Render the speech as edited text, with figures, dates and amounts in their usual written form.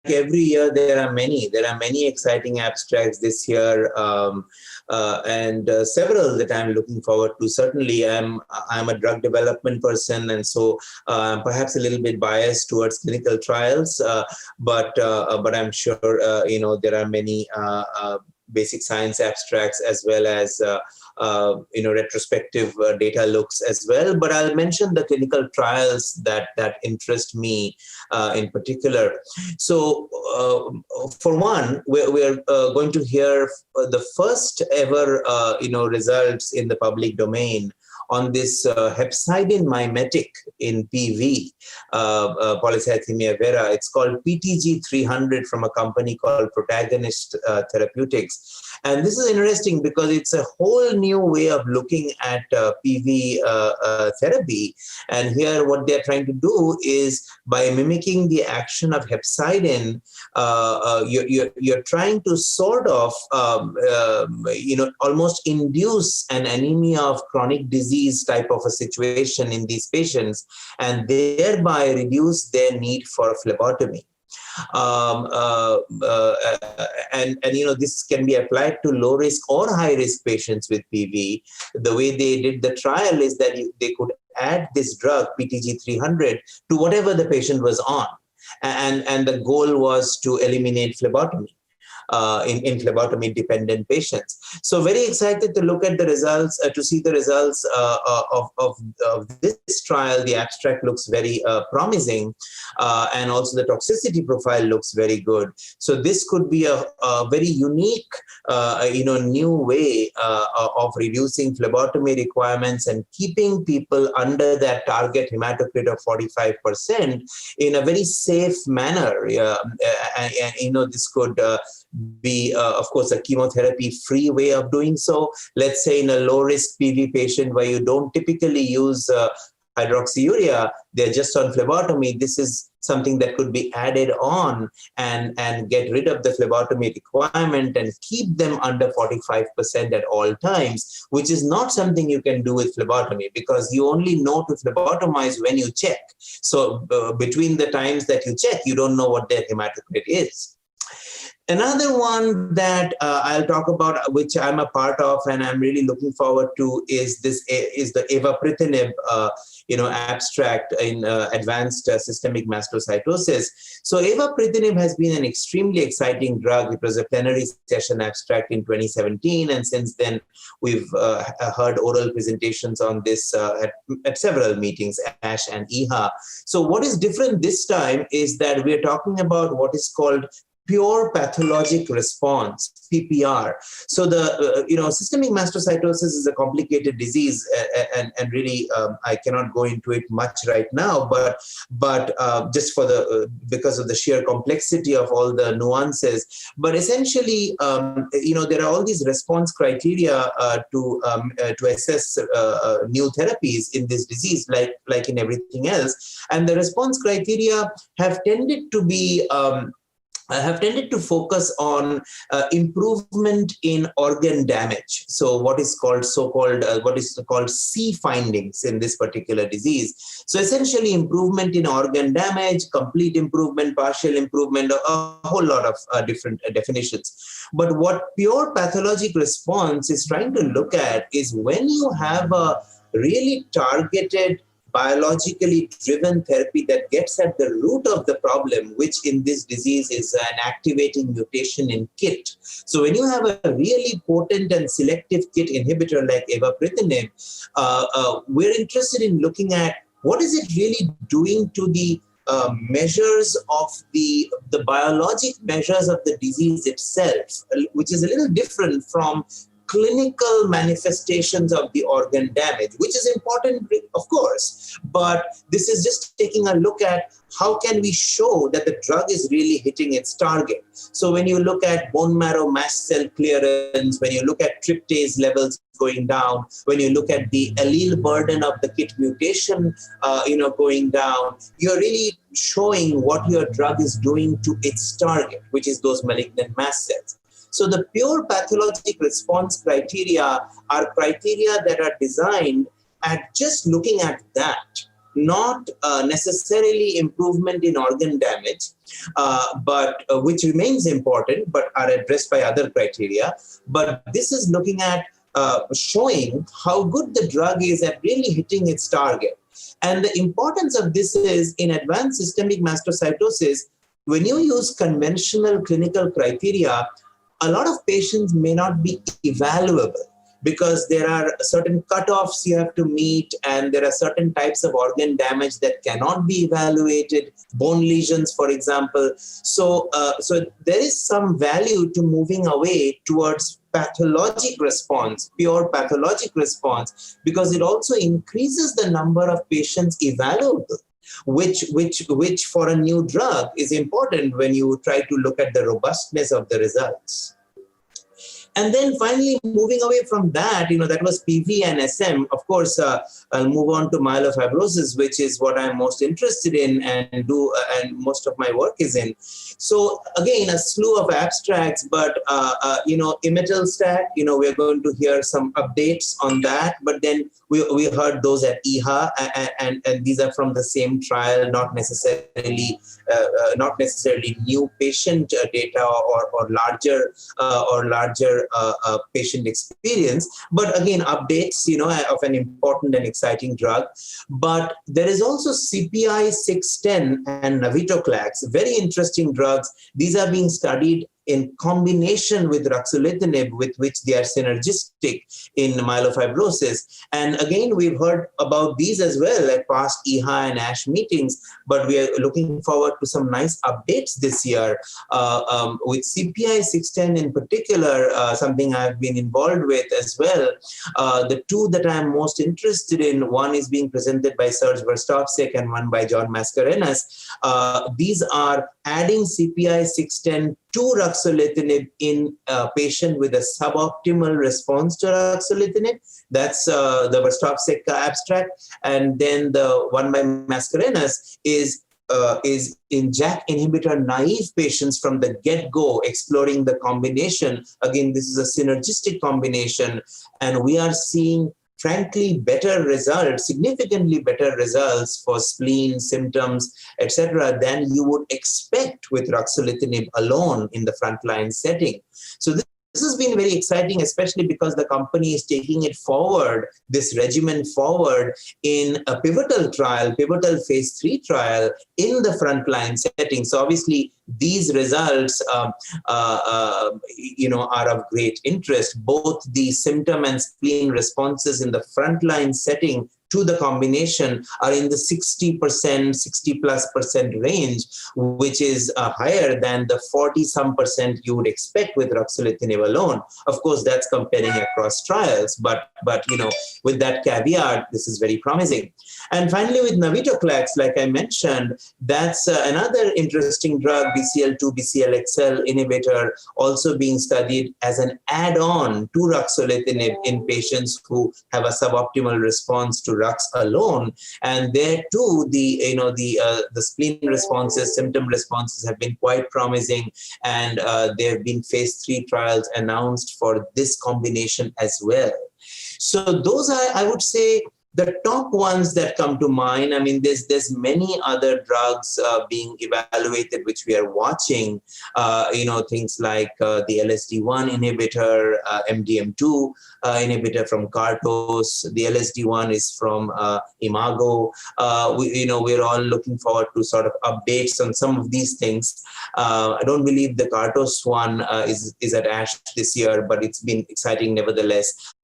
every year, there are many exciting abstracts this year, and several that I'm looking forward to. Certainly, I'm a drug development person, and so I'm perhaps a little bit biased towards clinical trials, but I'm sure there are many basic science abstracts as well as retrospective data looks as well. But I'll mention the clinical trials that interest me in particular. So for one, we're going to hear the first ever results in the public domain on this hepcidin mimetic in PV, Polycythemia Vera. It's called PTG300 from a company called Protagonist Therapeutics. And this is interesting because it's a whole new way of looking at PV therapy. And here what they're trying to do is by mimicking the action of hepcidin, you're trying to sort of, almost induce an anemia of chronic disease type of a situation in these patients and thereby reduce their need for phlebotomy. This can be applied to low risk or high risk patients with PV. The way they did the trial is that they could add this drug PTG300 to whatever the patient was on, and the goal was to eliminate phlebotomy in phlebotomy dependent patients. So very excited to look at the results, to see the results of this trial. The abstract looks very promising, and also the toxicity profile looks very good. So this could be a very unique, new way of reducing phlebotomy requirements and keeping people under that target hematocrit of 45% in a very safe manner. This could be, of course, a chemotherapy-free way of doing so. Let's say in a low-risk PV patient where you don't typically use hydroxyurea, they're just on phlebotomy. This is something that could be added on and get rid of the phlebotomy requirement and keep them under 45% at all times, which is not something you can do with phlebotomy because you only know to phlebotomize when you check. So between the times that you check, you don't know what their hematocrit is. Another one that I'll talk about, which I'm a part of and I'm really looking forward to, is the Avapritinib, abstract in advanced systemic mastocytosis. So Avapritinib has been an extremely exciting drug. It was a plenary session abstract in 2017, and since then we've heard oral presentations on this at several meetings, ASH and EHA. So what is different this time is that we're talking about what is called pure pathologic response, PPR. So the systemic mastocytosis is a complicated disease, and really I cannot go into it much right now, but just because of the sheer complexity of all the nuances. But essentially, there are all these response criteria to assess new therapies in this disease, like in everything else, and the response criteria have tended to be focus on improvement in organ damage. So what is called C findings in this particular disease. So essentially improvement in organ damage, complete improvement, partial improvement, a whole lot of different definitions. But what pure pathologic response is trying to look at is when you have a really targeted biologically driven therapy that gets at the root of the problem, which in this disease is an activating mutation in KIT. So when you have a really potent and selective KIT inhibitor like Avapritinib, we're interested in looking at what is it really doing to the measures of the biologic measures of the disease itself, which is a little different from clinical manifestations of the organ damage, which is important, of course, but this is just taking a look at how can we show that the drug is really hitting its target. So when you look at bone marrow mast cell clearance, when you look at tryptase levels going down, when you look at the allele burden of the KIT mutation, going down, you're really showing what your drug is doing to its target, which is those malignant mast cells. So the pure pathologic response criteria are criteria that are designed at just looking at that not necessarily improvement in organ damage, but which remains important, but are addressed by other criteria. But this is looking at showing how good the drug is at really hitting its target. And the importance of this is in advanced systemic mastocytosis, when you use conventional clinical criteria, a lot of patients may not be evaluable because there are certain cutoffs you have to meet, and there are certain types of organ damage that cannot be evaluated, bone lesions, for example. So there is some value to moving away towards pathologic response, pure pathologic response, because it also increases the number of patients evaluable, which for a new drug is important when you try to look at the robustness of the results. And then finally, moving away from that, that was PV and SM. Of course, I'll move on to myelofibrosis, which is what I'm most interested in and most of my work is in. So again, a slew of abstracts, but imetelstat, we're going to hear some updates on that. But then we heard those at EHA, and these are from the same trial, not necessarily new patient data or larger patient experience, but again, updates, of an important and exciting drug. But there is also CPI 610 and Navitoclax, very interesting drugs. These are being studied in combination with ruxolitinib, with which they are synergistic in myelofibrosis. And again, we've heard about these as well at past EHA and ASH meetings, but we are looking forward to some nice updates this year. With CPI 610 in particular, something I've been involved with as well. The two that I'm most interested in, one is being presented by Serge Verstovsek and one by John Mascarenhas. These are adding CPI 610 to ruxolitinib in a patient with a suboptimal response to ruxolitinib. That's the Verstovsek abstract. And then the one by Mascarenhas is in JAK inhibitor naive patients from the get-go, exploring the combination. Again, this is a synergistic combination, and we are seeing frankly better results, significantly better results for spleen symptoms, etc., than you would expect with ruxolitinib alone in the frontline setting. So this has been very exciting, especially because the company is taking it forward, this regimen forward in a pivotal phase 3 trial in the frontline setting. So obviously, these results, are of great interest. Both the symptom and spleen responses in the frontline setting to the combination are in the 60% range, which is higher than the 40% you would expect with ruxolitinib alone. Of course, that's comparing across trials, but with that caveat, this is very promising. And finally, with Navitoclax, like I mentioned, that's another interesting drug, BCL2, BCLXL inhibitor, also being studied as an add-on to ruxolitinib in patients who have a suboptimal response to Rux alone. And there too, the spleen responses, symptom responses have been quite promising, and there have been phase 3 trials announced for this combination as well. So those are, I would say, the top ones that come to mind. I mean, there's many other drugs being evaluated, which we are watching. Things like the LSD1 inhibitor, MDM2 inhibitor from Kartos. The LSD1 is from Imago. We're all looking forward to sort of updates on some of these things. I don't believe the Kartos one is at ASH this year, but it's been exciting nevertheless.